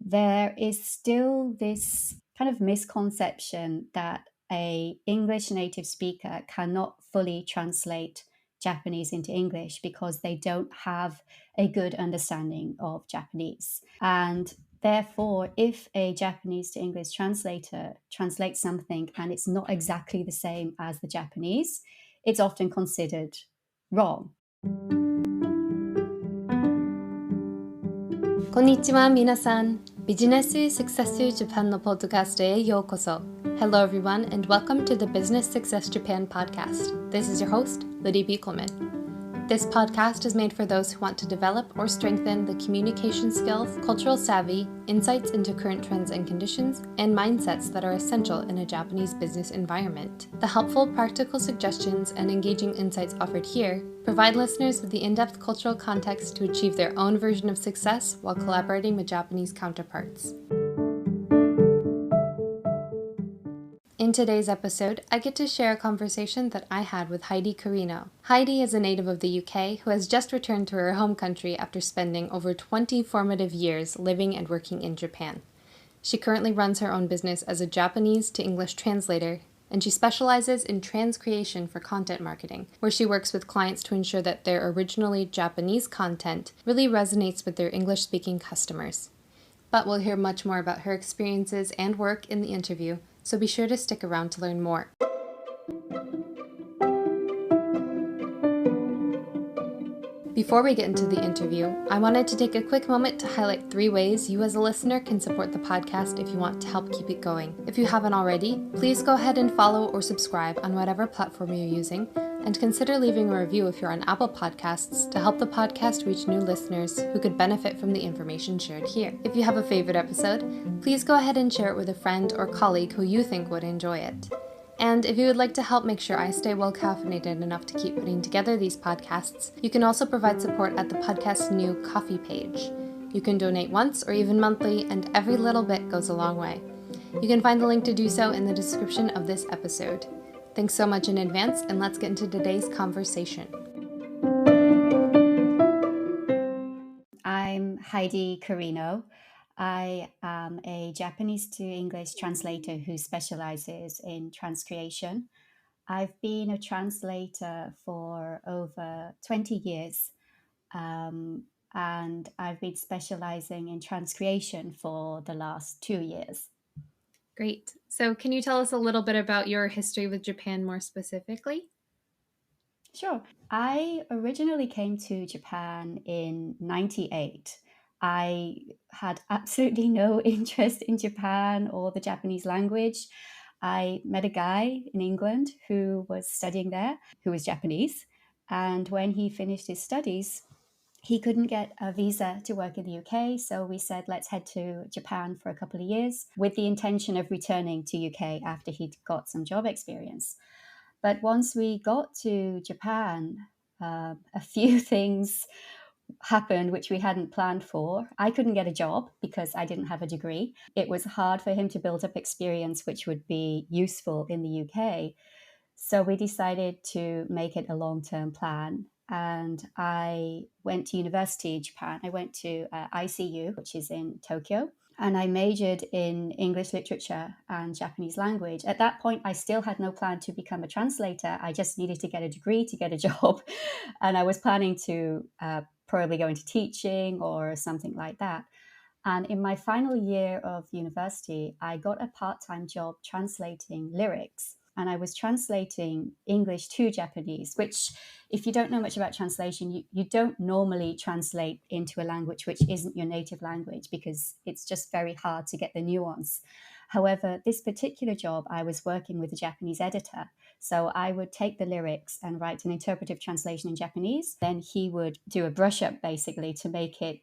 there is still this kind of misconception that a English native speaker cannot fully translate Japanese into English because they don't have a good understanding of Japanese. And therefore, if a Japanese to English translator translates something and it's not exactly the same as the Japanese, it's often considered wrong. こんにちは皆さん。ビジネスサクセスジャパンのポッドキャストへようこそ。Hello everyone and welcome to the Business Success Japan podcast. This is your host, Liddy Biekelman. This podcast is made for those who want to develop or strengthen the communication skills, cultural savvy, insights into current trends and conditions, and mindsets that are essential in a Japanese business environment. The helpful practical suggestions and engaging insights offered here provide listeners with the in-depth cultural context to achieve their own version of success while collaborating with Japanese counterparts. In today's episode, I get to share a conversation that I had with Heidi Karino. Heidi is a native of the UK who has just returned to her home country after spending over 20 formative years living and working in Japan. She currently runs her own business as a Japanese to English translator, and she specializes in transcreation for content marketing, where she works with clients to ensure that their originally Japanese content really resonates with their English-speaking customers. But we'll hear much more about her experiences and work in the interview, so be sure to stick around to learn more. Before we get into the interview, I wanted to take a quick moment to highlight 3 ways you as a listener can support the podcast if you want to help keep it going. If you haven't already, please go ahead and follow or subscribe on whatever platform you're using, and consider leaving a review if you're on Apple Podcasts to help the podcast reach new listeners who could benefit from the information shared here. If you have a favorite episode, please go ahead and share it with a friend or colleague who you think would enjoy it. And if you would like to help make sure I stay well caffeinated enough to keep putting together these podcasts, you can also provide support at the podcast's new Ko-fi page. You can donate once or even monthly, and every little bit goes a long way. You can find the link to do so in the description of this episode. Thanks so much in advance, and let's get into today's conversation. I'm Heidi Karino. I am a Japanese to English translator who specializes in transcreation. I've been a translator for over 20 years, and I've been specializing in transcreation for the last 2 years. Great. So can you tell us a little bit about your history with Japan more specifically? Sure. I originally came to Japan in 98. I had absolutely no interest in Japan or the Japanese language. I met a guy in England who was studying there, who was Japanese. And when he finished his studies, he couldn't get a visa to work in the UK. So we said, let's head to Japan for a couple of years with the intention of returning to UK after he'd got some job experience. But once we got to Japan, a few things happened which we hadn't planned for. I couldn't get a job because I didn't have a degree. It was hard for him to build up experience which would be useful in the UK. So we decided to make it a long-term plan. And I went to university in Japan. I went to ICU, which is in Tokyo. And I majored in English literature and Japanese language. At that point, I still had no plan to become a translator. I just needed to get a degree to get a job. And I was planning to probably go into teaching or something like that. And in my final year of university, I got a part-time job translating lyrics. And I was translating English to Japanese, which, if you don't know much about translation, you don't normally translate into a language which isn't your native language because it's just very hard to get the nuance. However, this particular job, I was working with a Japanese editor. So I would take the lyrics and write an interpretive translation in Japanese. Then he would do a brush up basically to make it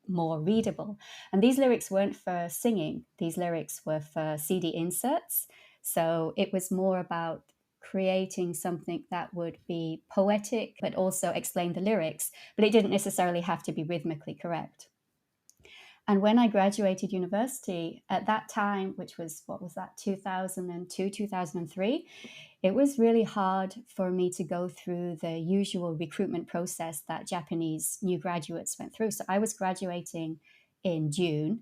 more readable. And these lyrics weren't for singing. These lyrics were for CD inserts. So it was more about creating something that would be poetic, but also explain the lyrics. But it didn't necessarily have to be rhythmically correct. And when I graduated university at that time, which was, 2002, 2003, it was really hard for me to go through the usual recruitment process that Japanese new graduates went through. So I was graduating in June.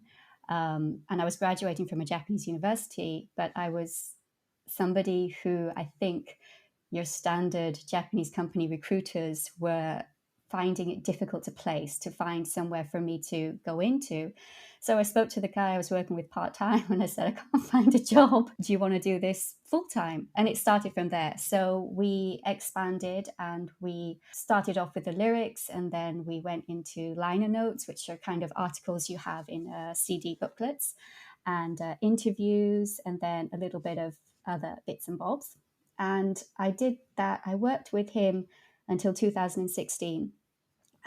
And I was graduating from a Japanese university, but I was somebody who I think your standard Japanese company recruiters were finding it difficult to place, to find somewhere for me to go into. So I spoke to the guy I was working with part time and I said, I can't find a job. Do you want to do this full time? And it started from there. So we expanded and we started off with the lyrics, and then we went into liner notes, which are kind of articles you have in CD booklets, and interviews, and then a little bit of other bits and bobs. And I did that. I worked with him until 2016.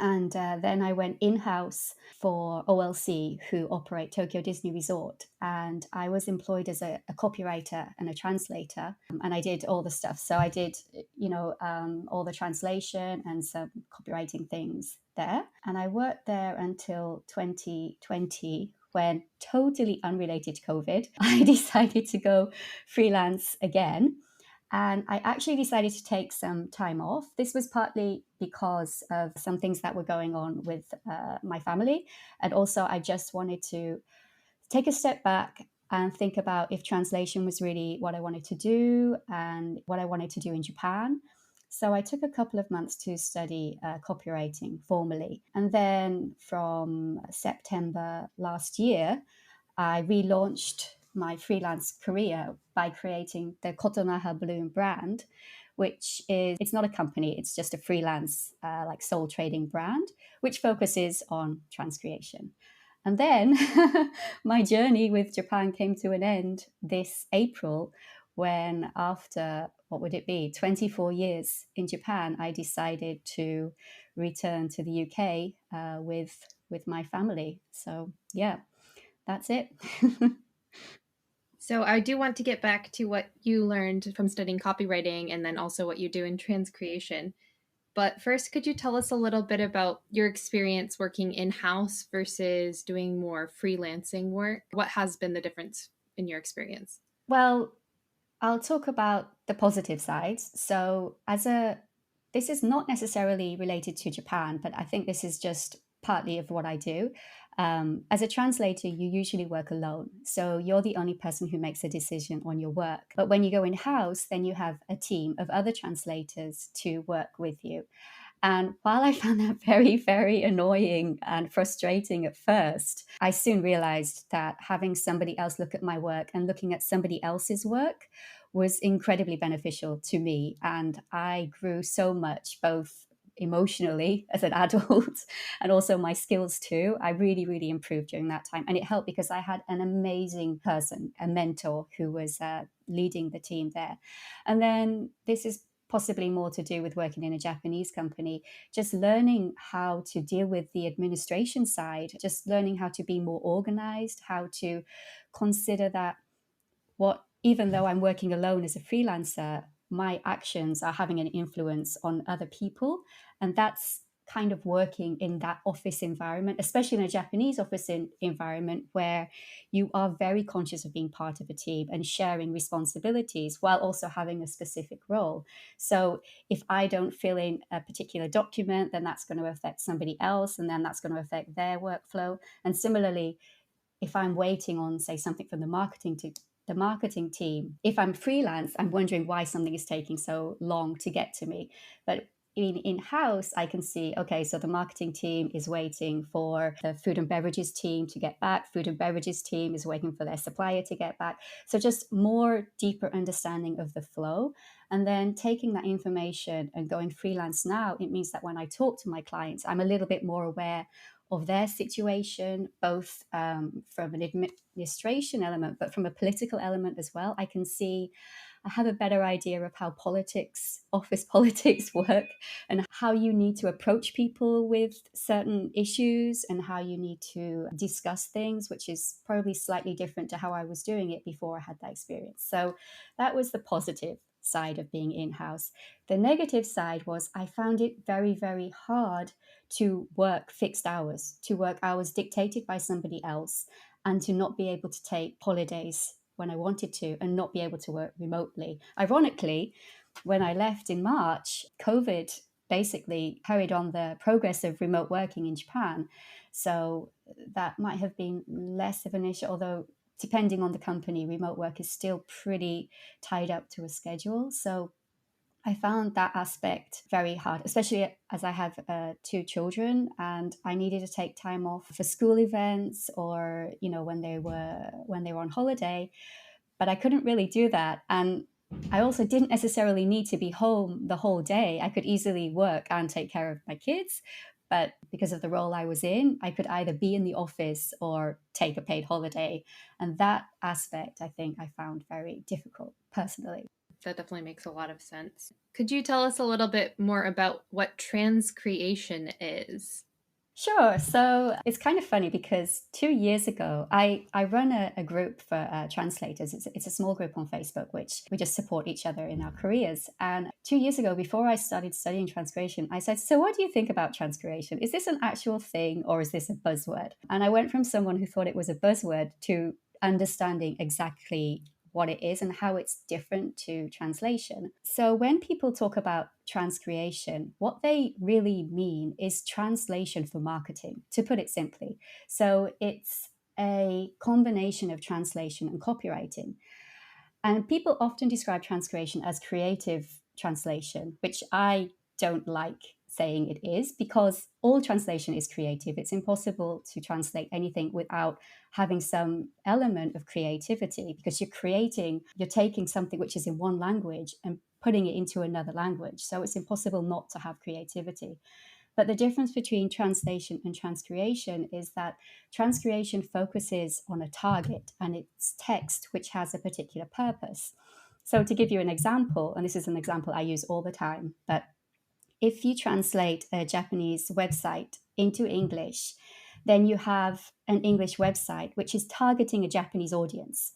And then I went in house for OLC, who operate Tokyo Disney Resort. And I was employed as a copywriter and a translator. And I did all the stuff. So I did, all the translation and some copywriting things there. And I worked there until 2020, when, totally unrelated to COVID, I decided to go freelance again. And I actually decided to take some time off. This was partly because of some things that were going on with my family. And also, I just wanted to take a step back and think about if translation was really what I wanted to do and what I wanted to do in Japan. So I took a couple of months to study copywriting formally. And then from September last year, I relaunched my freelance career by creating the Kotonaha Balloon brand, which is, it's not a company, it's just a freelance like soul trading brand, which focuses on transcreation. And then my journey with Japan came to an end this April, when, after, what would it be, 24 years in Japan, I decided to return to the UK with my family. So yeah, that's it. So I do want to get back to what you learned from studying copywriting and then also what you do in transcreation. But first, could you tell us a little bit about your experience working in-house versus doing more freelancing work? What has been the difference in your experience? Well, I'll talk about the positive sides. So, this is not necessarily related to Japan, but I think this is just partly of what I do. As a translator, you usually work alone. So you're the only person who makes a decision on your work. But when you go in house, then you have a team of other translators to work with you. And while I found that very, very annoying and frustrating at first, I soon realized that having somebody else look at my work and looking at somebody else's work was incredibly beneficial to me. And I grew so much, both emotionally as an adult and also my skills too. I really, really improved during that time. And it helped because I had an amazing person, a mentor who was leading the team there. And then this is possibly more to do with working in a Japanese company, just learning how to deal with the administration side, just learning how to be more organized, how to consider that what, even though I'm working alone as a freelancer, my actions are having an influence on other people. And that's kind of working in that office environment, especially in a Japanese office environment, where you are very conscious of being part of a team and sharing responsibilities while also having a specific role. So if I don't fill in a particular document, then that's going to affect somebody else, and then that's going to affect their workflow. And similarly, if I'm waiting on, say, something from the marketing team, if I'm freelance, I'm wondering why something is taking so long to get to me. But in-house, I can see, okay, so the marketing team is waiting for the food and beverages team to get back. Food and beverages team is waiting for their supplier to get back. So just more deeper understanding of the flow. And then taking that information and going freelance now, it means that when I talk to my clients, I'm a little bit more aware of their situation, both from an administration element, but from a political element as well. I have a better idea of how office politics work, and how you need to approach people with certain issues and how you need to discuss things, which is probably slightly different to how I was doing it before I had that experience. So that was the positive side of being in-house. The negative side was I found it very, very hard to work fixed hours, to work hours dictated by somebody else, and to not be able to take holidays when I wanted to and not be able to work remotely. Ironically, when I left in March, COVID basically carried on the progress of remote working in Japan. So that might have been less of an issue, although depending on the company, remote work is still pretty tied up to a schedule. So I found that aspect very hard, especially as I have two children and I needed to take time off for school events or, when they were on holiday, but I couldn't really do that. And I also didn't necessarily need to be home the whole day. I could easily work and take care of my kids. But because of the role I was in, I could either be in the office or take a paid holiday. And that aspect, I think, I found very difficult personally. That definitely makes a lot of sense. Could you tell us a little bit more about what transcreation is? Sure. So it's kind of funny because 2 years ago, I run a group for translators. It's a small group on Facebook, which we just support each other in our careers. And 2 years ago, before I started studying transcreation, I said, so what do you think about transcreation? Is this an actual thing or is this a buzzword? And I went from someone who thought it was a buzzword to understanding exactly what it is and how it's different to translation. So when people talk about transcreation, what they really mean is translation for marketing, to put it simply. So it's a combination of translation and copywriting. And people often describe transcreation as creative translation, which I don't like saying it is because all translation is creative. It's impossible to translate anything without having some element of creativity because you're taking something which is in one language and putting it into another language. So it's impossible not to have creativity. But the difference between translation and transcreation is that transcreation focuses on a target and it's text which has a particular purpose. So, to give you an example, and this is an example I use all the time, but if you translate a Japanese website into English, then you have an English website which is targeting a Japanese audience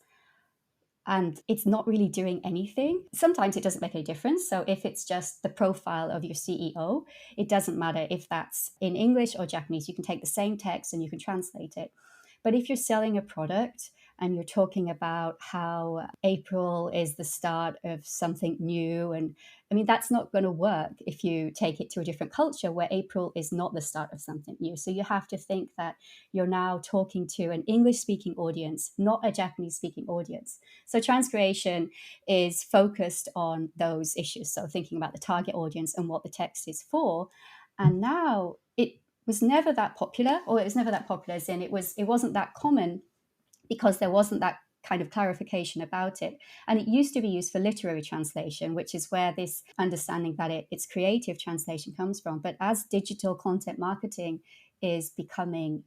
and it's not really doing anything. Sometimes it doesn't make any difference. So if it's just the profile of your CEO, it doesn't matter if that's in English or Japanese. You can take the same text and you can translate it. But if you're selling a product and you're talking about how April is the start of something new, and I mean, that's not going to work if you take it to a different culture where April is not the start of something new. So you have to think that you're now talking to an English speaking audience, not a Japanese speaking audience. So transcreation is focused on those issues. So thinking about the target audience and what the text is for. And now it was never that popular, or it was never that popular as in it wasn't that common because there wasn't that kind of clarification about it. And it used to be used for literary translation, which is where this understanding that it's creative translation comes from. But as digital content marketing is becoming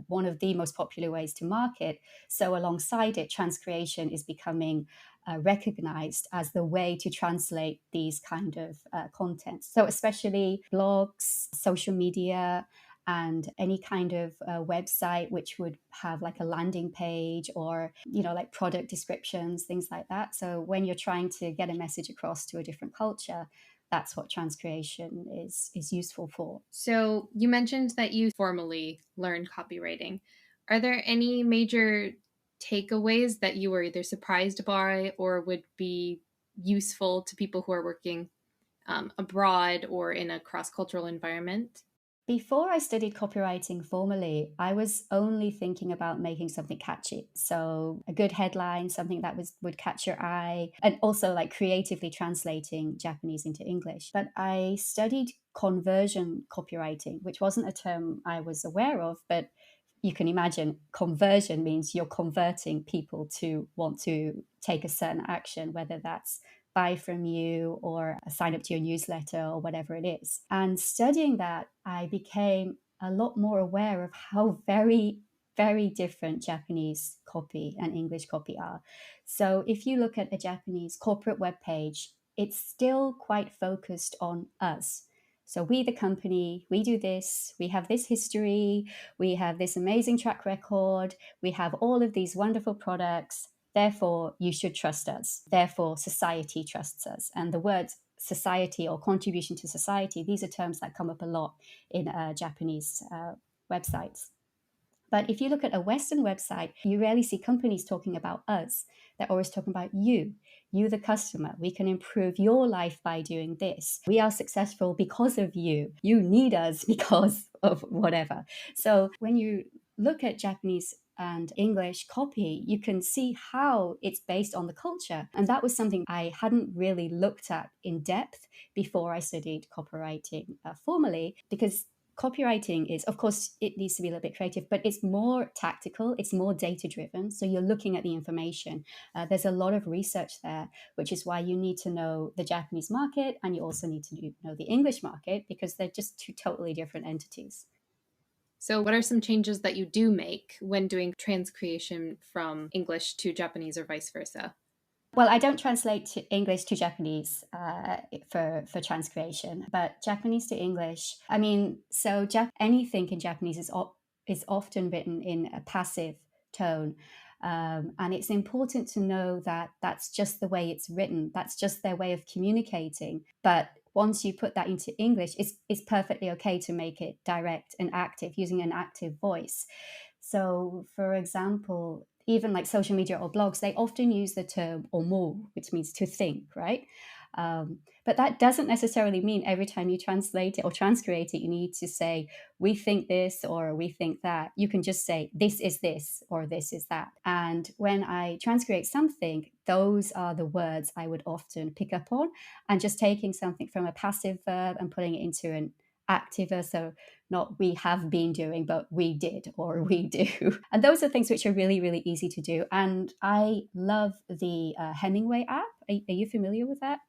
one of the most popular ways to market, so alongside it, transcreation is becoming recognized as the way to translate these kind of contents. So especially blogs, social media, and any kind of website which would have like a landing page or like product descriptions, things like that. So when you're trying to get a message across to a different culture, that's what transcreation is useful for. So you mentioned that you formally learned copywriting. Are there any major takeaways that you were either surprised by or would be useful to people who are working abroad or in a cross-cultural environment? Before I studied copywriting formally, I was only thinking about making something catchy. So a good headline, something that would catch your eye, and also like creatively translating Japanese into English. But I studied conversion copywriting, which wasn't a term I was aware of, but you can imagine conversion means you're converting people to want to take a certain action, whether that's buy from you or sign up to your newsletter or whatever it is. And studying that, I became a lot more aware of how very, very different Japanese copy and English copy are. So if you look at a Japanese corporate webpage, it's still quite focused on us. So we, the company, we do this, we have this history, we have this amazing track record, we have all of these wonderful products. Therefore, you should trust us. Therefore, society trusts us. And the words society or contribution to society, these are terms that come up a lot in Japanese websites. But if you look at a Western website, you rarely see companies talking about us. They're always talking about you, the customer. We can improve your life by doing this. We are successful because of you. You need us because of whatever. So when you look at Japanese and English copy, you can see how it's based on the culture. And that was something I hadn't really looked at in depth before I studied copywriting formally, because copywriting is, of course, it needs to be a little bit creative, but it's more tactical, it's more data driven. So you're looking at the information. There's a lot of research there, which is why you need to know the Japanese market and you also need to know the English market, because they're just two totally different entities. So, what are some changes that you do make when doing transcreation from English to Japanese or vice versa? Well, I don't translate to English to Japanese for transcreation, but Japanese to English. I mean, so anything in Japanese is often written in a passive tone, and it's important to know that that's just the way it's written. That's just their way of communicating. But once you put that into English, it's perfectly okay to make it direct and active using an active voice. So, for example, even like social media or blogs, they often use the term omo, which means to think, right? But that doesn't necessarily mean every time you translate it or transcreate it, you need to say, we think this or we think that. You can just say, this is this or this is that. And when I transcreate something, those are the words I would often pick up on, and just taking something from a passive verb and putting it into an active verb. So not we have been doing, but we did or we do. And those are things which are really, really easy to do. And I love the Hemingway app. Are you familiar with that?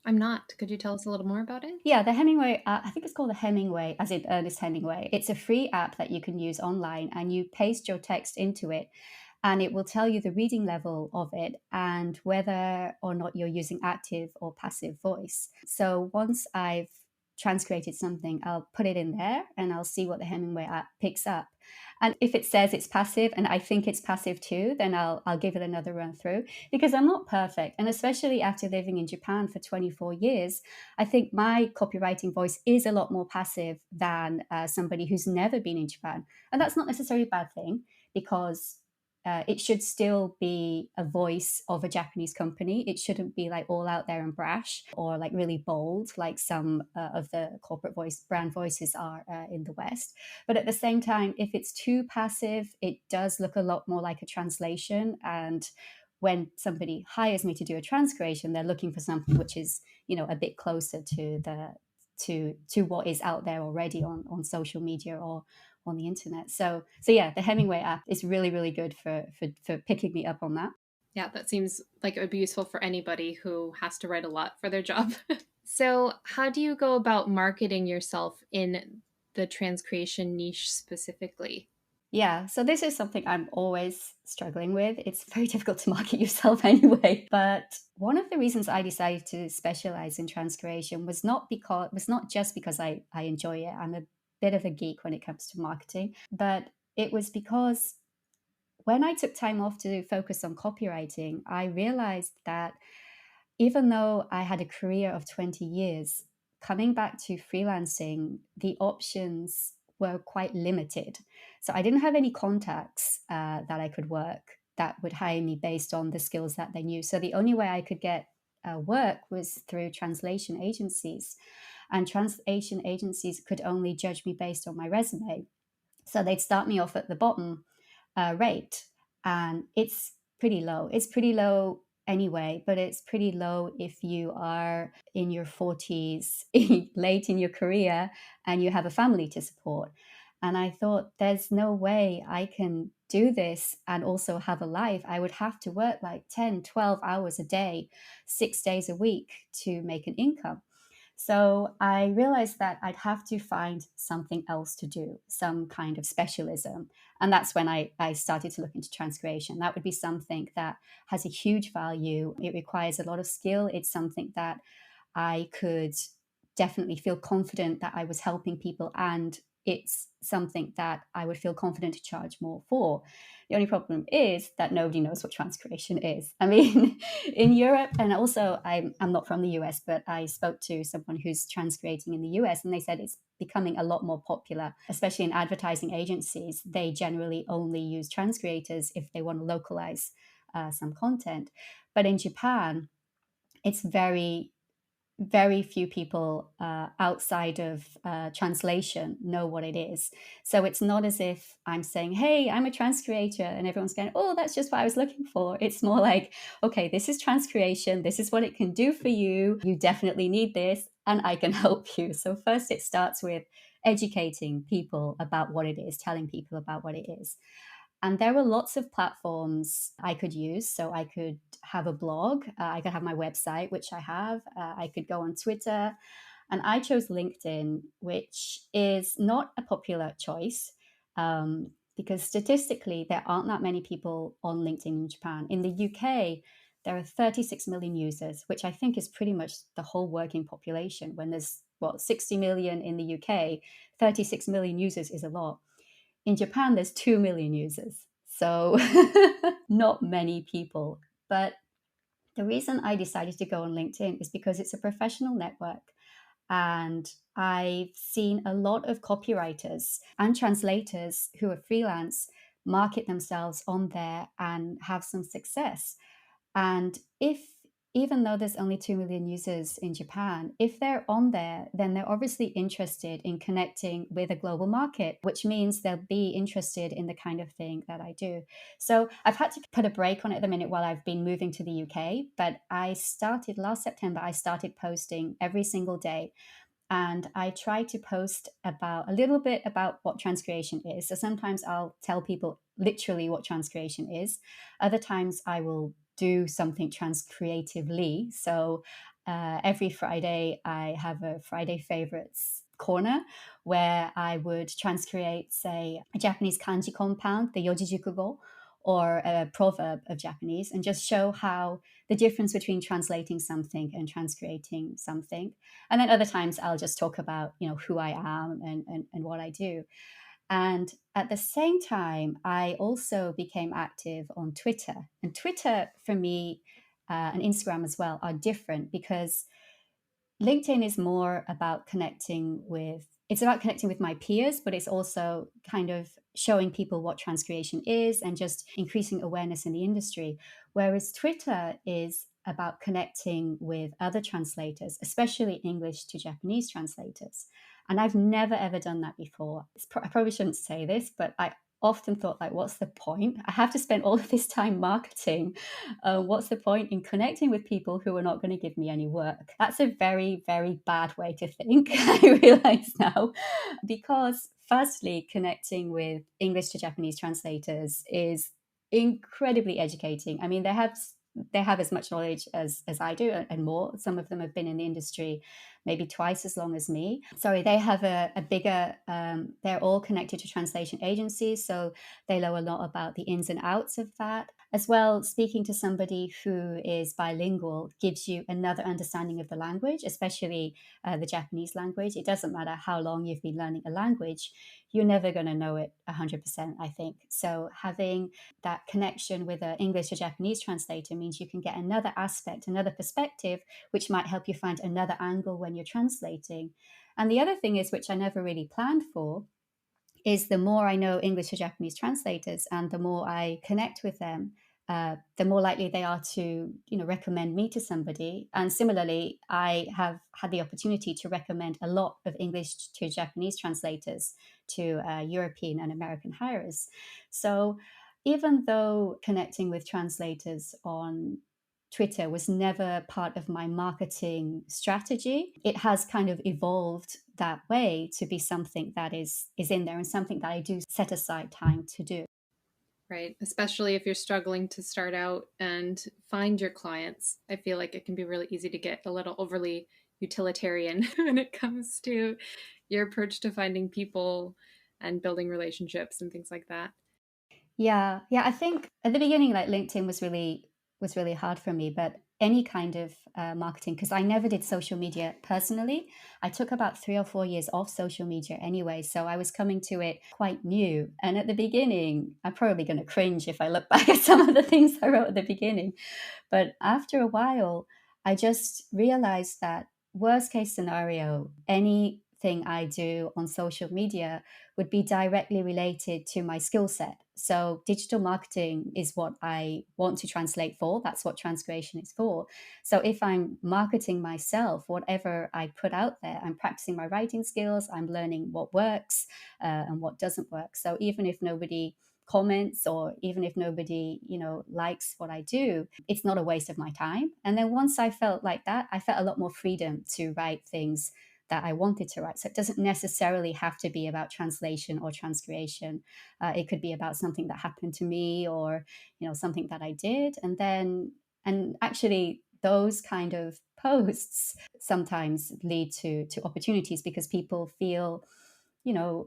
I'm not. Could you tell us a little more about it? Yeah, the Hemingway, I think it's called the Hemingway, as in Ernest Hemingway. It's a free app that you can use online, and you paste your text into it, and it will tell you the reading level of it and whether or not you're using active or passive voice. So once I've transcreated something, I'll put it in there and I'll see what the Hemingway app picks up. And if it says it's passive and I think it's passive too, then I'll give it another run through, because I'm not perfect. And especially after living in Japan for 24 years, I think my copywriting voice is a lot more passive than somebody who's never been in Japan. And that's not necessarily a bad thing, because it should still be a voice of a Japanese company. It shouldn't be like all out there and brash or like really bold, like some of the corporate brand voices are in the West. But at the same time, if it's too passive, it does look a lot more like a translation. And when somebody hires me to do a transcreation, they're looking for something which is, a bit closer to to what is out there already on social media or on the internet. So yeah, the Hemingway app is really, really good for picking me up on that. Yeah, that seems like it would be useful for anybody who has to write a lot for their job. So, how do you go about marketing yourself in the transcreation niche specifically? Yeah, so this is something I'm always struggling with. It's very difficult to market yourself anyway. But one of the reasons I decided to specialize in transcreation was not just because I enjoy it. I'm a bit of a geek when it comes to marketing, but it was because when I took time off to focus on copywriting, I realized that even though I had a career of 20 years, coming back to freelancing, the options were quite limited. So I didn't have any contacts that I could work that would hire me based on the skills that they knew. So the only way I could get work was through translation agencies. And translation agencies could only judge me based on my resume. So they'd start me off at the bottom rate, and it's pretty low. It's pretty low anyway, but it's pretty low if you are in your 40s, late in your career, and you have a family to support. And I thought, there's no way I can do this and also have a life. I would have to work like 10, 12 hours a day, 6 days a week to make an income. So I realized that I'd have to find something else to do, some kind of specialism. And that's when I started to look into transcreation. That would be something that has a huge value. It requires a lot of skill. It's something that I could definitely feel confident that I was helping people, and it's something that I would feel confident to charge more for. The only problem is that nobody knows what transcreation is. I mean, in Europe, and also I'm not from the US, but I spoke to someone who's transcreating in the US, and they said it's becoming a lot more popular, especially in advertising agencies. They generally only use transcreators if they want to localize some content. But in Japan, it's very very few people outside of translation know what it is. So it's not as if I'm saying, hey, I'm a trans creator, and everyone's going, oh, that's just what I was looking for. It's more like, okay, this is transcreation. This is what it can do for you. You definitely need this, and I can help you. So first, it starts with educating people about what it is, telling people about what it is. And there were lots of platforms I could use. So I could have a blog, I could have my website, which I have, I could go on Twitter. And I chose LinkedIn, which is not a popular choice because statistically, there aren't that many people on LinkedIn in Japan. In the UK, there are 36 million users, which I think is pretty much the whole working population. When there's, what, 60 million in the UK, 36 million users is a lot. In Japan, there's 2 million users. So not many people. But the reason I decided to go on LinkedIn is because it's a professional network. And I've seen a lot of copywriters and translators who are freelance market themselves on there and have some success. And if, even though there's only 2 million users in Japan, if they're on there, then they're obviously interested in connecting with a global market, which means they'll be interested in the kind of thing that I do. So I've had to put a break on it at the minute while I've been moving to the UK. But I started last September, I started posting every single day, and I try to post about a little bit about what transcreation is. So sometimes I'll tell people literally what transcreation is. Other times I will do something transcreatively. So every Friday I have a Friday favorites corner where I would transcreate, say, a Japanese kanji compound, the yojijukugo, or a proverb of Japanese, and just show how the difference between translating something and transcreating something. And then other times I'll just talk about, who I am and what I do. And at the same time, I also became active on Twitter. And Twitter for me and Instagram as well are different because LinkedIn is more about it's about connecting with my peers, but it's also kind of showing people what transcreation is and just increasing awareness in the industry. Whereas Twitter is about connecting with other translators, especially English to Japanese translators. And I've never ever done that before. I probably shouldn't say this, but I often thought, like, what's the point? I have to spend all of this time marketing. What's the point in connecting with people who are not going to give me any work? That's a very, very bad way to think, I realize now. Because, firstly, connecting with English to Japanese translators is incredibly educating. I mean, they have as much knowledge as I do and more. Some of them have been in the industry maybe twice as long as me. Sorry, they have a bigger, they're all connected to translation agencies. So they know a lot about the ins and outs of that. As well, speaking to somebody who is bilingual gives you another understanding of the language, especially the Japanese language. It doesn't matter how long you've been learning a language, you're never going to know it 100%, I think. So having that connection with an English or Japanese translator means you can get another aspect, another perspective, which might help you find another angle when you're translating. And the other thing is, which I never really planned for, is the more I know English or Japanese translators and the more I connect with them, the more likely they are to, recommend me to somebody. And similarly, I have had the opportunity to recommend a lot of English to Japanese translators to European and American hirers. So even though connecting with translators on Twitter was never part of my marketing strategy, it has kind of evolved that way to be something that is in there and something that I do set aside time to do. Right. Especially if you're struggling to start out and find your clients. I feel like it can be really easy to get a little overly utilitarian when it comes to your approach to finding people and building relationships and things like that. Yeah, I think at the beginning, like, LinkedIn was really hard for me, but any kind of marketing, because I never did social media personally. I took about 3 or 4 years off social media anyway, so I was coming to it quite new. And at the beginning, I'm probably going to cringe if I look back at some of the things I wrote at the beginning. But after a while, I just realized that worst case scenario, anything I do on social media would be directly related to my skill set. So digital marketing is what I want to translate for. That's what Transcreation is for. So if I'm marketing myself, whatever I put out there, I'm practicing my writing skills, I'm learning what works and what doesn't work. So even if nobody comments, or even if nobody, likes what I do, it's not a waste of my time. And then once I felt like that, I felt a lot more freedom to write things that I wanted to write. So it doesn't necessarily have to be about translation or transcreation. It could be about something that happened to me, or something that I did. And actually those kind of posts sometimes lead to opportunities, because people feel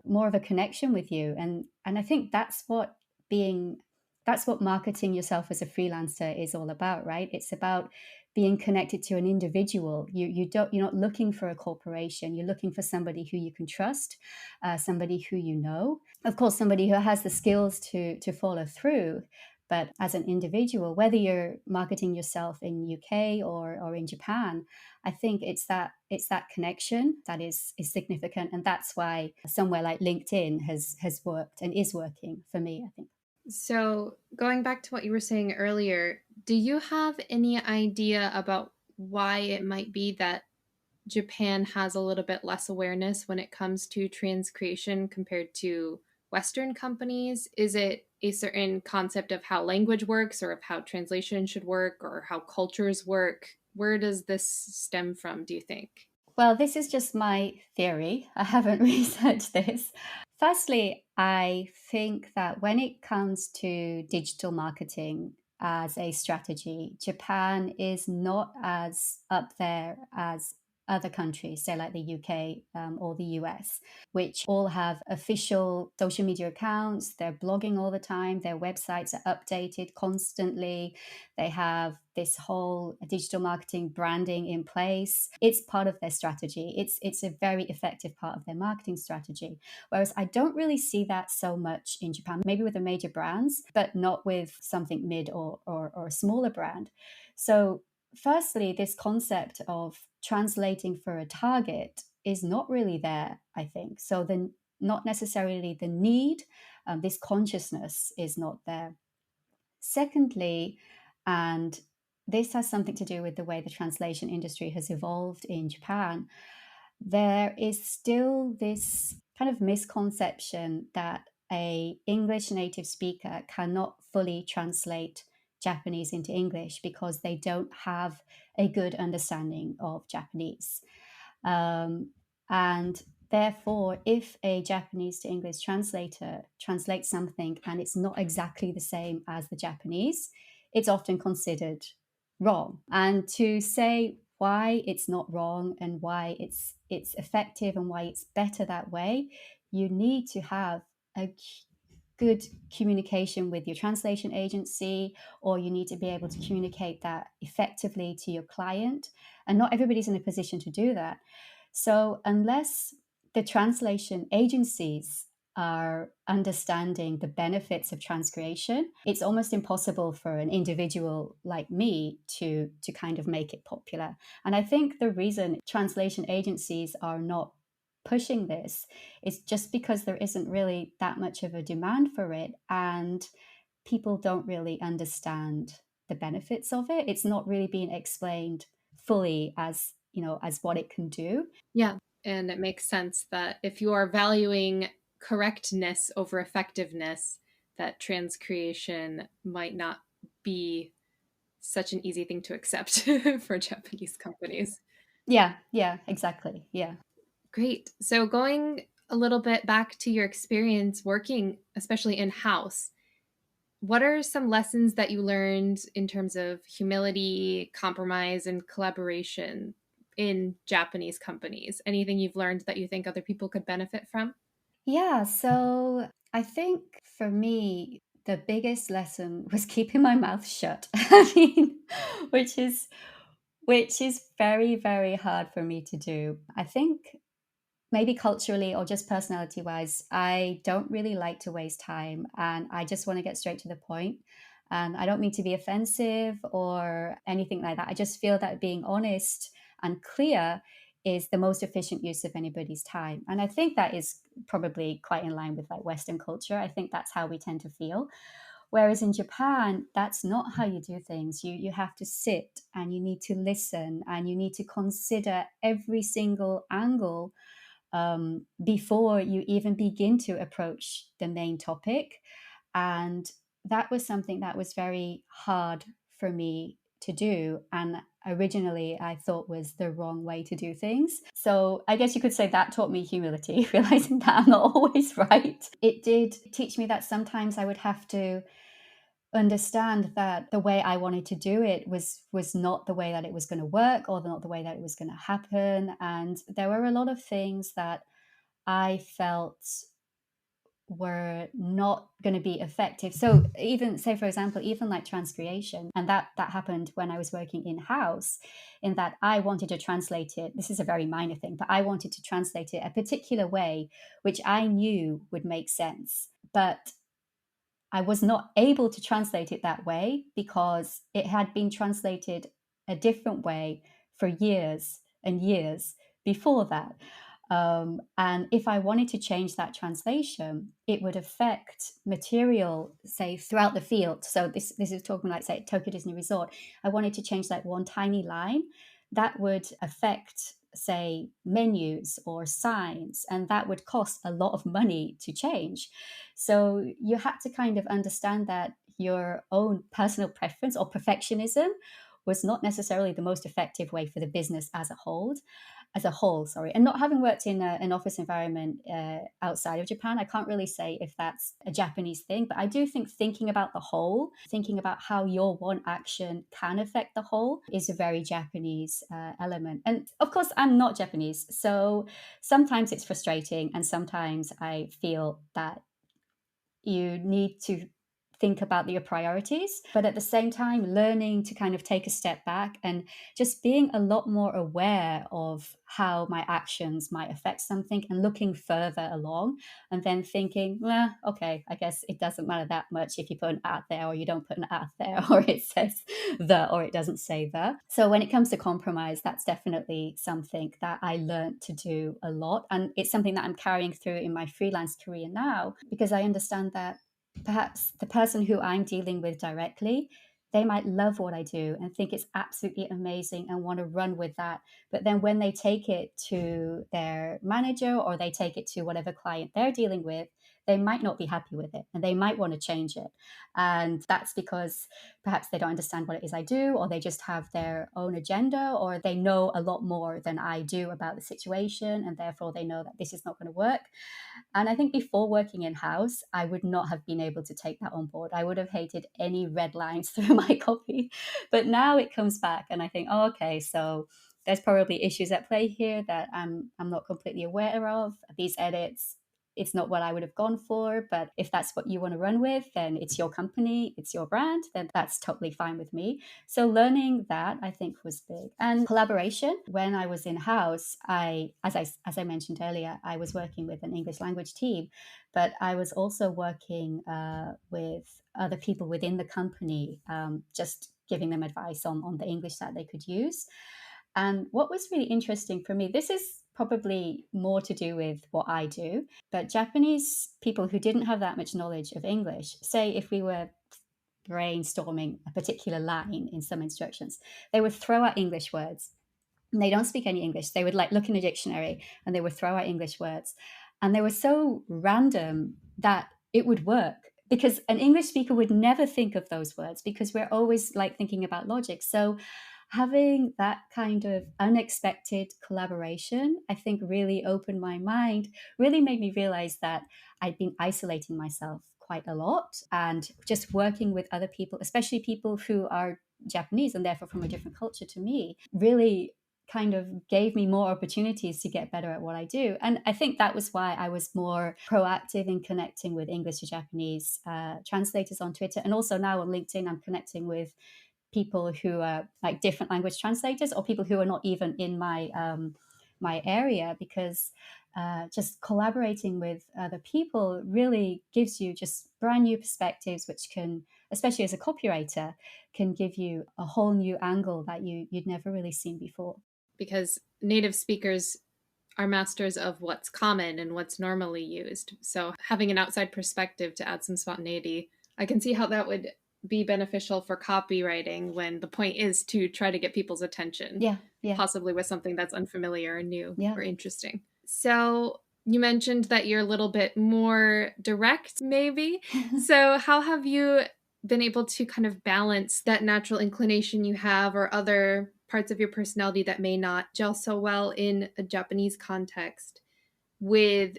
more of a connection with you. And I think that's what marketing yourself as a freelancer is all about, right? It's about being connected to an individual. You're not looking for a corporation. You're looking for somebody who you can trust, somebody who you know, of course, somebody who has the skills to follow through. But as an individual, whether you're marketing yourself in UK or in Japan, I think it's that connection that is significant, and that's why somewhere like LinkedIn has worked and is working for me, I think. So, going back to what you were saying earlier, do you have any idea about why it might be that Japan has a little bit less awareness when it comes to transcreation compared to Western companies? Is it a certain concept of how language works, or of how translation should work, or how cultures work? Where does this stem from, do you think? Well, this is just my theory. I haven't researched this. Firstly, I think that when it comes to digital marketing as a strategy, Japan is not as up there as other countries, say like the UK or the US, which all have official social media accounts. They're blogging all the time. Their websites are updated constantly. They have this whole digital marketing branding in place. It's part of their strategy. It's a very effective part of their marketing strategy. Whereas I don't really see that so much in Japan, maybe with the major brands, but not with something mid or a smaller brand. So firstly, this concept of translating for a target is not really there, I think. So then not necessarily the need, this consciousness is not there. Secondly, and this has something to do with the way the translation industry has evolved in Japan, there is still this kind of misconception that a English native speaker cannot fully translate Japanese into English because they don't have a good understanding of Japanese. And therefore, if a Japanese to English translator translates something and it's not exactly the same as the Japanese, it's often considered wrong. And to say why it's not wrong and why it's effective and why it's better that way, you need to have a good communication with your translation agency, or you need to be able to communicate that effectively to your client. And not everybody's in a position to do that. So, unless the translation agencies are understanding the benefits of transcreation, it's almost impossible for an individual like me to kind of make it popular. And I think the reason translation agencies are not pushing this is just because there isn't really that much of a demand for it, and people don't really understand the benefits of it. It's not really being explained fully as as what it can do. Yeah, and it makes sense that if you are valuing correctness over effectiveness, that transcreation might not be such an easy thing to accept for Japanese companies. Yeah, exactly. Yeah. Great. So, going a little bit back to your experience working, especially in house, what are some lessons that you learned in terms of humility, compromise, and collaboration in Japanese companies? Anything you've learned that you think other people could benefit from? Yeah, so I think for me, the biggest lesson was keeping my mouth shut. I mean, which is which is very, very hard for me to do. I think maybe culturally or just personality wise, I don't really like to waste time, and I just want to get straight to the point. And I don't mean to be offensive or anything like that. I just feel that being honest and clear is the most efficient use of anybody's time. And I think that is probably quite in line with like Western culture. I think that's how we tend to feel. Whereas in Japan, that's not how you do things. You have to sit and you need to listen and you need to consider every single angle before you even begin to approach the main topic. And that was something that was very hard for me to do. And originally, I thought was the wrong way to do things. So I guess you could say that taught me humility, realizing that I'm not always right. It did teach me that sometimes I would have to understand that the way I wanted to do it was not the way that it was going to work, or not the way that it was going to happen. And there were a lot of things that I felt were not going to be effective. So even say, for example, even like transcreation, and that happened when I was working in-house, in that I wanted to translate it. This is a very minor thing, but I wanted to translate it a particular way, which I knew would make sense. But I was not able to translate it that way because it had been translated a different way for years and years before that. And if I wanted to change that translation, it would affect material, say, throughout the field. So this is talking like, say, Tokyo Disney Resort. I wanted to change like one tiny line that would affect, say, menus or signs, and that would cost a lot of money to change. So you had to kind of understand that your own personal preference or perfectionism was not necessarily the most effective way for the business as a whole, sorry. And not having worked in an office environment outside of Japan, I can't really say if that's a Japanese thing, but I do think thinking about the whole, thinking about how your one action can affect the whole is a very Japanese element. And of course, I'm not Japanese, so sometimes it's frustrating, and sometimes I feel that you need to think about your priorities, but at the same time, learning to kind of take a step back and just being a lot more aware of how my actions might affect something, and looking further along, and then thinking, well, okay, I guess it doesn't matter that much if you put an at there or you don't put an at there, or it says the or it doesn't say the. So when it comes to compromise, that's definitely something that I learned to do a lot. And it's something that I'm carrying through in my freelance career now, because I understand that perhaps the person who I'm dealing with directly, they might love what I do and think it's absolutely amazing and want to run with that. But then when they take it to their manager, or they take it to whatever client they're dealing with, they might not be happy with it and they might want to change it. And that's because perhaps they don't understand what it is I do, or they just have their own agenda, or they know a lot more than I do about the situation, and therefore they know that this is not going to work. And I think before working in house, I would not have been able to take that on board. I would have hated any red lines through my copy. But now it comes back, and I think, oh, okay, so there's probably issues at play here that I'm not completely aware of. These edits, it's not what I would have gone for. But if that's what you want to run with, then it's your company, it's your brand, then that's totally fine with me. So learning that, I think, was big. And collaboration. When I was in house, as I mentioned earlier, I was working with an English language team, but I was also working with other people within the company, just giving them advice on the English that they could use. And what was really interesting for me, this is probably more to do with what I do, but Japanese people who didn't have that much knowledge of English, say if we were brainstorming a particular line in some instructions, they would throw out English words. And they don't speak any English. They would like look in a dictionary and they would throw out English words. And they were so random that it would work, because an English speaker would never think of those words, because we're always like thinking about logic. So having that kind of unexpected collaboration, I think, really opened my mind, really made me realize that I'd been isolating myself quite a lot, and just working with other people, especially people who are Japanese and therefore from a different culture to me, really kind of gave me more opportunities to get better at what I do. And I think that was why I was more proactive in connecting with English to Japanese translators on Twitter. And also now on LinkedIn, I'm connecting with people who are like different language translators, or people who are not even in my area, because just collaborating with other people really gives you just brand new perspectives, which can, especially as a copywriter, can give you a whole new angle that you'd never really seen before. because native speakers are masters of what's common and what's normally used. So having an outside perspective to add some spontaneity, I can see how that would be beneficial for copywriting when the point is to try to get people's attention, Yeah, yeah, possibly with something that's unfamiliar or new yeah. or interesting. So you mentioned that you're a little bit more direct, maybe. So how have you been able to kind of balance that natural inclination you have or other parts of your personality that may not gel so well in a Japanese context with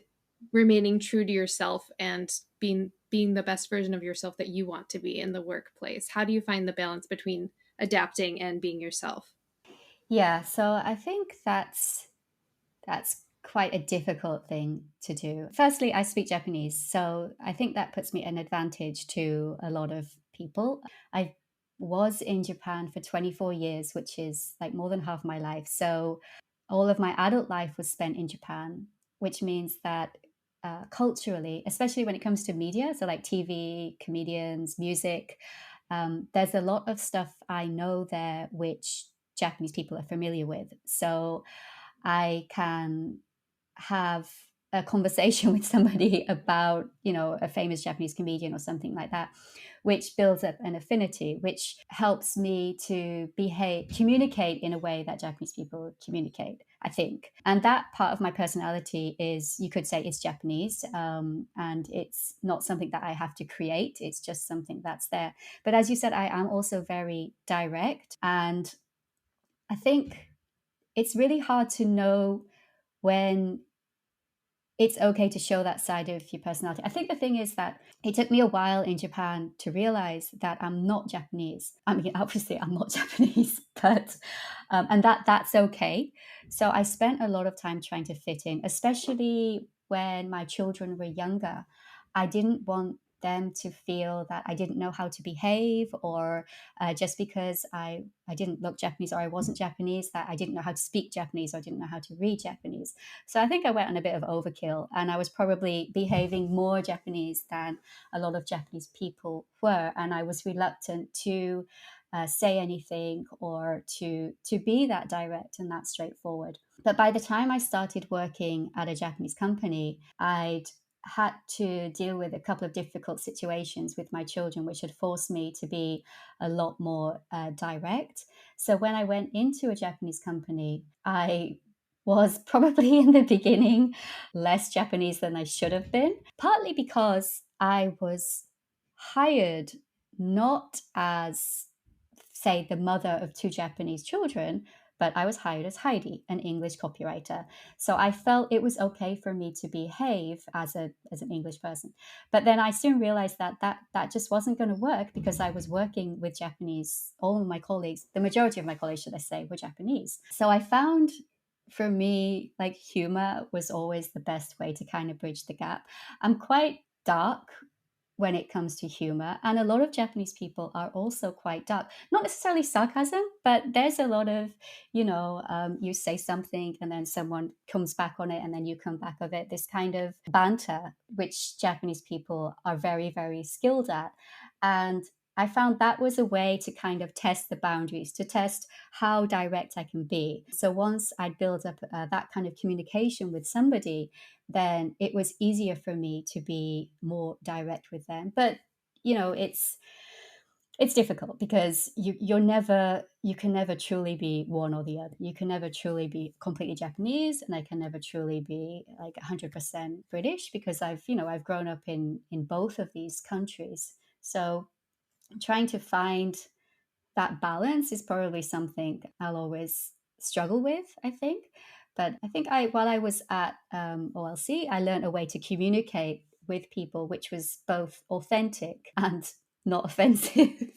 remaining true to yourself and being the best version of yourself that you want to be in the workplace? How do you find the balance between adapting and being yourself? Yeah, so I think that's quite a difficult thing to do. Firstly, I speak Japanese, so I think that puts me at an advantage to a lot of people. I was in Japan for 24 years, which is like more than half my life. So all of my adult life was spent in Japan, which means that culturally, especially when it comes to media, so like TV, comedians, music, there's a lot of stuff I know there which Japanese people are familiar with. So I can have a conversation with somebody about, a famous Japanese comedian or something like that, which builds up an affinity, which helps me to communicate in a way that Japanese people communicate, I think. And that part of my personality is, you could say, is Japanese. And it's not something that I have to create, it's just something that's there. But as you said, I am also very direct. And I think it's really hard to know when it's okay to show that side of your personality. I think the thing is that it took me a while in Japan to realize that I'm not Japanese. I mean, obviously, I'm not Japanese, but and that's okay. So I spent a lot of time trying to fit in, especially when my children were younger. I didn't want them to feel that I didn't know how to behave, or just because I didn't look Japanese or I wasn't Japanese, that I didn't know how to speak Japanese or I didn't know how to read Japanese. So I think I went on a bit of overkill, and I was probably behaving more Japanese than a lot of Japanese people were. And I was reluctant to say anything or to be that direct and that straightforward. But by the time I started working at a Japanese company, I'd had to deal with a couple of difficult situations with my children, which had forced me to be a lot more direct. So when I went into a Japanese company, I was probably in the beginning less Japanese than I should have been, partly because I was hired not as, say, the mother of two Japanese children, but I was hired as Heidi, an English copywriter. So I felt it was okay for me to behave as an English person. But then I soon realized that just wasn't going to work, because I was working with Japanese. All of my colleagues, the majority of my colleagues, should I say, were Japanese. So I found, for me, like, humor was always the best way to kind of bridge the gap. I'm quite dark when it comes to humor, and a lot of Japanese people are also quite dark. Not necessarily sarcasm, but there's a lot of, you say something and then someone comes back on it and then you come back of it, this kind of banter, which Japanese people are very, very skilled at. And I found that was a way to kind of test the boundaries, to test how direct I can be. So once I build up that kind of communication with somebody, then it was easier for me to be more direct with them. But it's difficult, because you can never truly be one or the other. You can never truly be completely Japanese, and I can never truly be like 100% British, because I've grown up in both of these countries. So trying to find that balance is probably something I'll always struggle with, I think. But I think while I was at OLC, I learned a way to communicate with people which was both authentic and not offensive.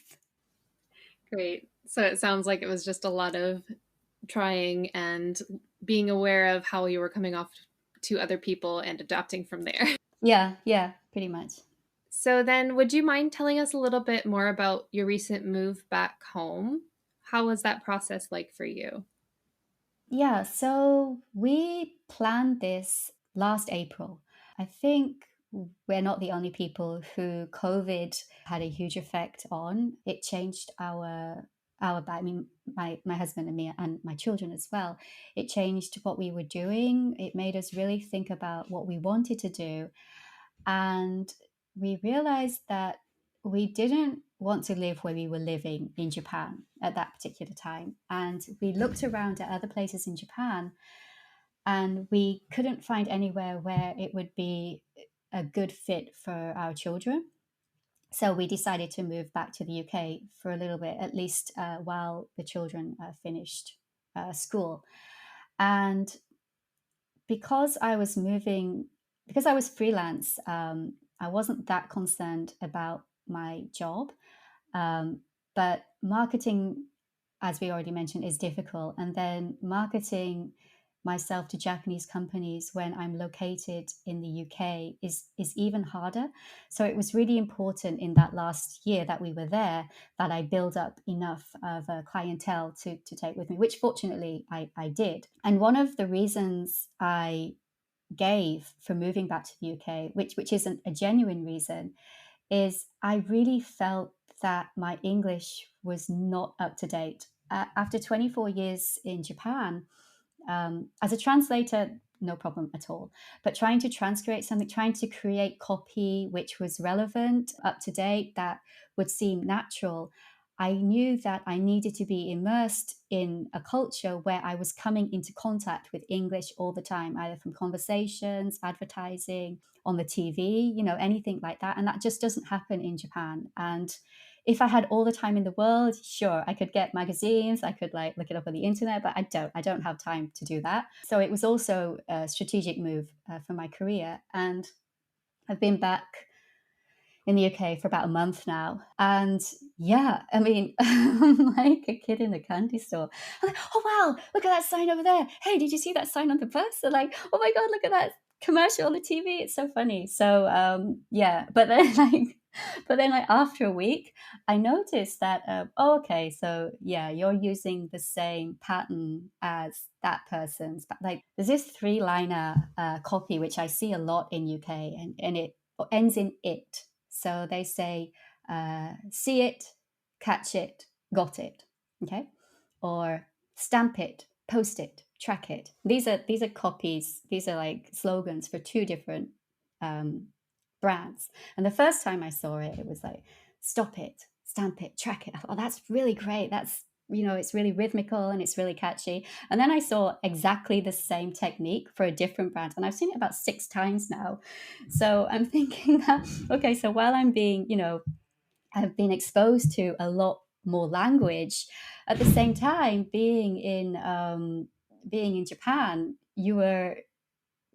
Great. So it sounds like it was just a lot of trying and being aware of how you were coming off to other people and adapting from there. Yeah, yeah, pretty much. So then, would you mind telling us a little bit more about your recent move back home? How was that process like for you? Yeah, so we planned this last April. I think we're not the only people who COVID had a huge effect on. It changed I mean, my husband and me and my children as well. It changed what we were doing. It made us really think about what we wanted to do. And we realized that we didn't want to live where we were living in Japan at that particular time. And we looked around at other places in Japan, and we couldn't find anywhere where it would be a good fit for our children. So we decided to move back to the UK for a little bit, at least while the children finished school. And because I was moving, because I was freelance, I wasn't that concerned about my job. But marketing, as we already mentioned, is difficult. And then marketing myself to Japanese companies when I'm located in the UK is even harder. So it was really important in that last year that we were there that I build up enough of a clientele to take with me, which fortunately I did. And one of the reasons I gave for moving back to the UK, which isn't a genuine reason, is I really felt that my English was not up to date. After 24 years in Japan, as a translator, no problem at all. But trying to transcreate something, trying to create copy which was relevant, up to date, that would seem natural, I knew that I needed to be immersed in a culture where I was coming into contact with English all the time, either from conversations, advertising, on the TV, anything like that. And that just doesn't happen in Japan. And if I had all the time in the world, sure, I could get magazines, I could like look it up on the internet, but I don't have time to do that. So it was also a strategic move for my career. And I've been back in the UK for about a month now. And yeah, I mean, I'm like a kid in a candy store. I'm like, oh, wow, look at that sign over there. Hey, did you see that sign on the bus? They're like, oh my God, look at that commercial on the TV. It's so funny. So yeah, but then like after a week, I noticed that, oh, okay, so yeah, you're using the same pattern as that person's. But like there's this three-liner copy, which I see a lot in UK, and it ends in it. So they say, see it, catch it, got it, okay? Or stamp it, post it, track it. These are copies. These are like slogans for two different brands. And the first time I saw it, it was like, stop it, stamp it, track it. I thought, oh, that's really great. That's, it's really rhythmical and it's really catchy. And then I saw exactly the same technique for a different brand. And I've seen it about 6 times now. So I'm thinking that, okay, so while I'm being, I've been exposed to a lot more language, at the same time, being in Japan,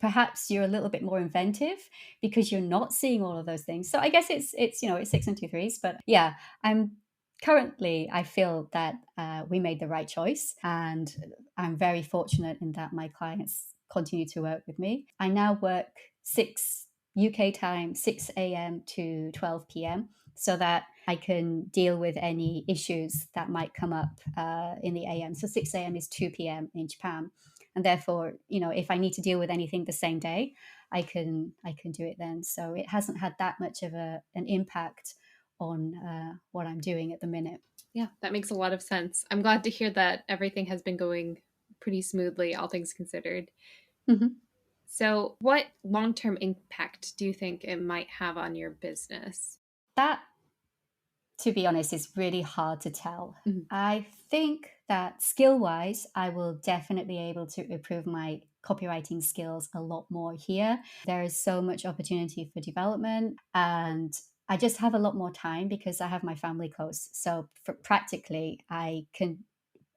perhaps you're a little bit more inventive because you're not seeing all of those things. So I guess it's 6 and 2 threes, but yeah, I feel that we made the right choice, and I'm very fortunate in that my clients continue to work with me. I now work 6 UK time, 6 a.m. to 12 p.m. so that I can deal with any issues that might come up in the AM. So 6 a.m. is 2 p.m. in Japan. And therefore, if I need to deal with anything the same day, I can do it then. So it hasn't had that much of an impact on what I'm doing at the minute. Yeah, that makes a lot of sense. I'm glad to hear that everything has been going pretty smoothly, all things considered. Mm-hmm. So what long-term impact do you think it might have on your business? That, to be honest, is really hard to tell. Mm-hmm. I think that skill-wise, I will definitely be able to improve my copywriting skills a lot more here. There is so much opportunity for development, and I just have a lot more time because I have my family close. So practically, I can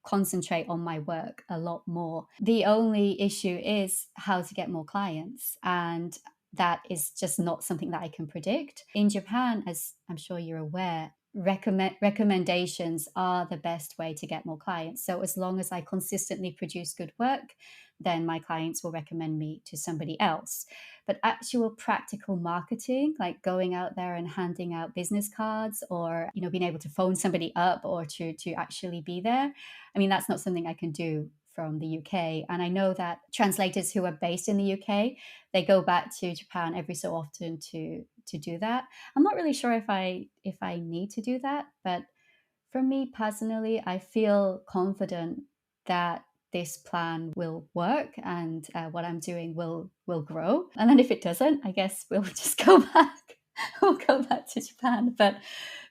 concentrate on my work a lot more. The only issue is how to get more clients, and that is just not something that I can predict. In Japan, as I'm sure you're aware, recommendations are the best way to get more clients. So as long as I consistently produce good work, then my clients will recommend me to somebody else. But actual practical marketing, like going out there and handing out business cards, or being able to phone somebody up, or to actually be there, I mean, that's not something I can do from the UK. And I know that translators who are based in the UK, they go back to Japan every so often to do that. I'm not really sure if I need to do that, but For me personally, I feel confident that this plan will work and what I'm doing will grow. And then if it doesn't, I guess we'll just go back. We'll go back to Japan. But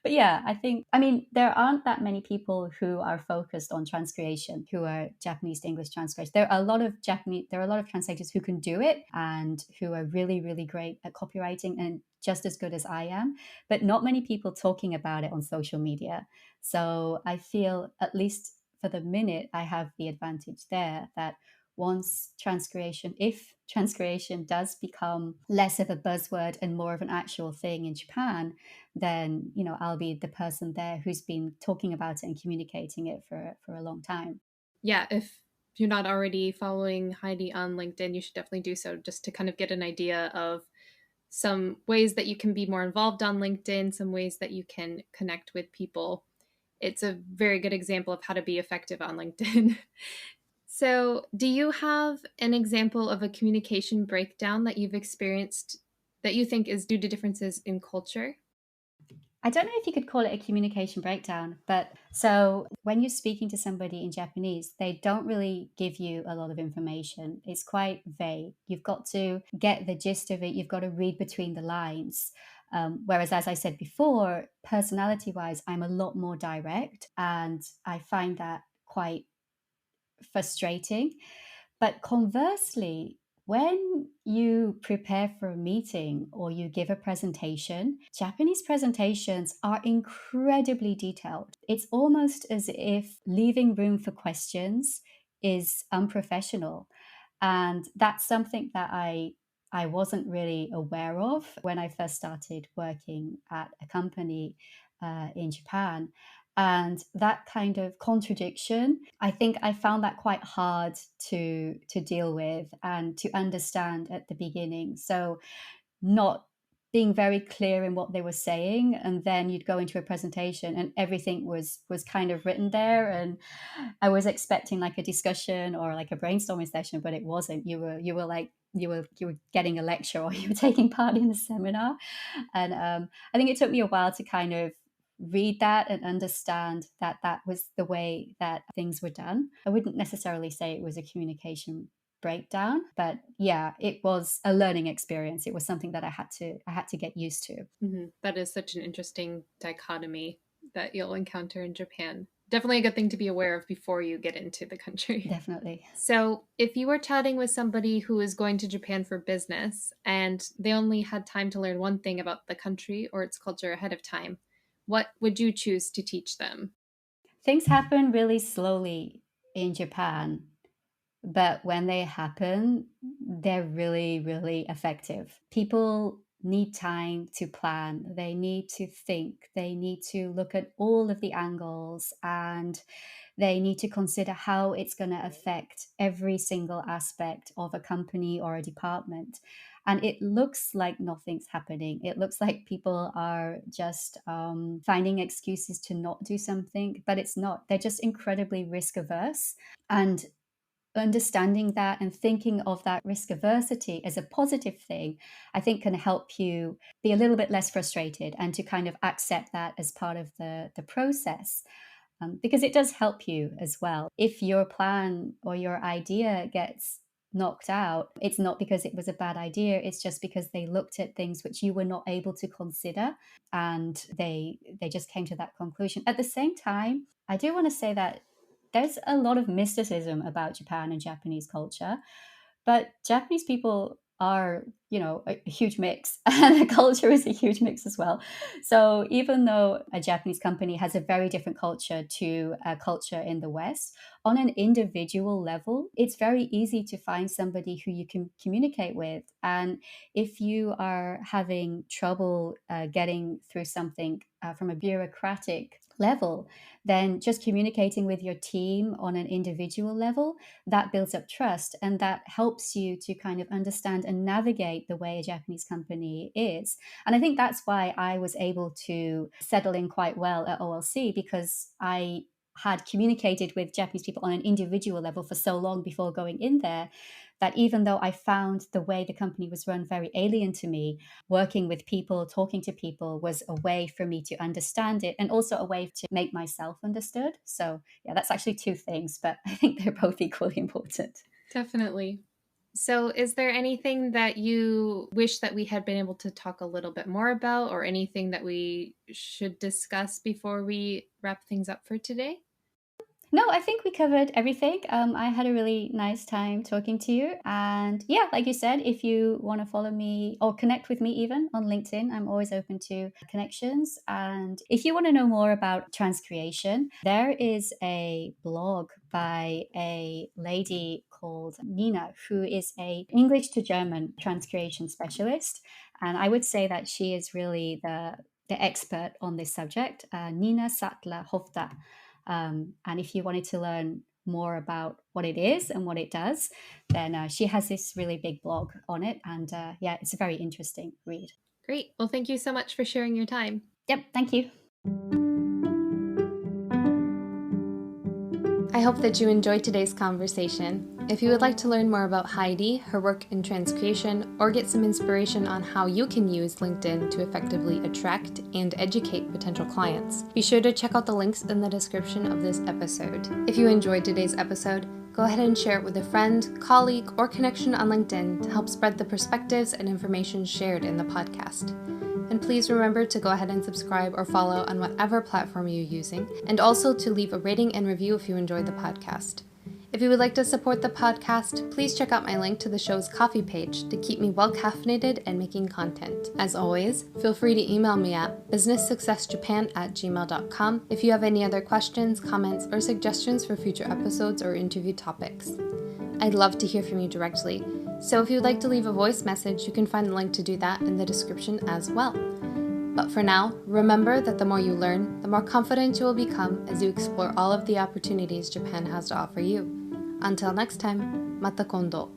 yeah, I mean, there aren't that many people who are focused on transcreation, who are Japanese to English transcreation. There are a lot of translators who can do it and who are really, really great at copywriting and just as good as I am, but not many people talking about it on social media. So I feel, at least for the minute, I have the advantage there that once transcreation, if transcreation does become less of a buzzword and more of an actual thing in Japan, then I'll be the person there who's been talking about it and communicating it for a long time. Yeah, if you're not already following Heidi on LinkedIn, you should definitely do so, just to kind of get an idea of some ways that you can be more involved on LinkedIn, some ways that you can connect with people. It's a very good example of how to be effective on LinkedIn. So, do you have an example of a communication breakdown that you've experienced that you think is due to differences in culture? I don't know if you could call it a communication breakdown, but so when you're speaking to somebody in Japanese, they don't really give you a lot of information. It's quite vague. You've got to get the gist of it, you've got to read between the lines. Whereas, as I said before, personality wise, I'm a lot more direct, and I find that quite frustrating. But conversely, when you prepare for a meeting or you give a presentation, Japanese presentations are incredibly detailed. It's almost as if leaving room for questions is unprofessional. And that's something that I wasn't really aware of when I first started working at a company in Japan. And that kind of contradiction, I think I found that quite hard to deal with and to understand at the beginning. So not being very clear in what they were saying, and then you'd go into a presentation and everything was kind of written there, and I was expecting like a discussion or like a brainstorming session, but it wasn't. You were getting a lecture or you were taking part in a seminar. And I think it took me a while to kind of read that and understand that that was the way that things were done. I wouldn't necessarily say it was a communication breakdown, but yeah, it was a learning experience. It was something that I had to get used to. Mm-hmm. That is such an interesting dichotomy that you'll encounter in Japan. Definitely a good thing to be aware of before you get into the country. Definitely. So, if you were chatting with somebody who is going to Japan for business and they only had time to learn one thing about the country or its culture ahead of time, what would you choose to teach them? Things happen really slowly in Japan, but when they happen, they're really, really effective. People need time to plan, they need to think, they need to look at all of the angles, and they need to consider how it's going to affect every single aspect of a company or a department. And it looks like nothing's happening. It looks like people are just finding excuses to not do something, but it's not. They're just incredibly risk averse. And understanding that and thinking of that risk aversity as a positive thing, I think can help you be a little bit less frustrated and to kind of accept that as part of the process. Because it does help you as well. If your plan or your idea gets knocked out, it's not because it was a bad idea, it's just because they looked at things which you were not able to consider, and they just came to that conclusion. At the same time, I do want to say that there's a lot of mysticism about Japan and Japanese culture, but Japanese people are, a huge mix, and the culture is a huge mix as well. So even though a Japanese company has a very different culture to a culture in the West, on an individual level, it's very easy to find somebody who you can communicate with. And if you are having trouble getting through something from a bureaucratic level, then just communicating with your team on an individual level, that builds up trust, and that helps you to kind of understand and navigate the way a Japanese company is. And I think that's why I was able to settle in quite well at OLC, because I had communicated with Japanese people on an individual level for so long before going in there, that even though I found the way the company was run very alien to me, working with people, talking to people was a way for me to understand it, and also a way to make myself understood. So yeah, that's actually two things, but I think they're both equally important. Definitely. So, is there anything that you wish that we had been able to talk a little bit more about, or anything that we should discuss before we wrap things up for today? No, I think we covered everything. I had a really nice time talking to you. And yeah, like you said, if you want to follow me or connect with me even on LinkedIn, I'm always open to connections. And if you want to know more about Transcreation, there is a blog by a lady called Nina, who is a English to German transcreation specialist. And I would say that she is really the expert on this subject, Nina Sattler Hofta. And if you wanted to learn more about what it is and what it does, then she has this really big blog on it. And yeah, it's a very interesting read. Great. Well, thank you so much for sharing your time. Yep, thank you. I hope that you enjoyed today's conversation. If you would like to learn more about Heidi, her work in transcreation, or get some inspiration on how you can use LinkedIn to effectively attract and educate potential clients, be sure to check out the links in the description of this episode. If you enjoyed today's episode, go ahead and share it with a friend, colleague, or connection on LinkedIn to help spread the perspectives and information shared in the podcast. And please remember to go ahead and subscribe or follow on whatever platform you're using, and also to leave a rating and review if you enjoyed the podcast. If you would like to support the podcast, please check out my link to the show's Ko-fi page to keep me well caffeinated and making content. As always, feel free to email me at businesssuccessjapan@gmail.com if you have any other questions, comments, or suggestions for future episodes or interview topics. I'd love to hear from you directly, so if you'd like to leave a voice message, you can find the link to do that in the description as well. But for now, remember that the more you learn, the more confident you will become as you explore all of the opportunities Japan has to offer you. Until next time, mata kondo.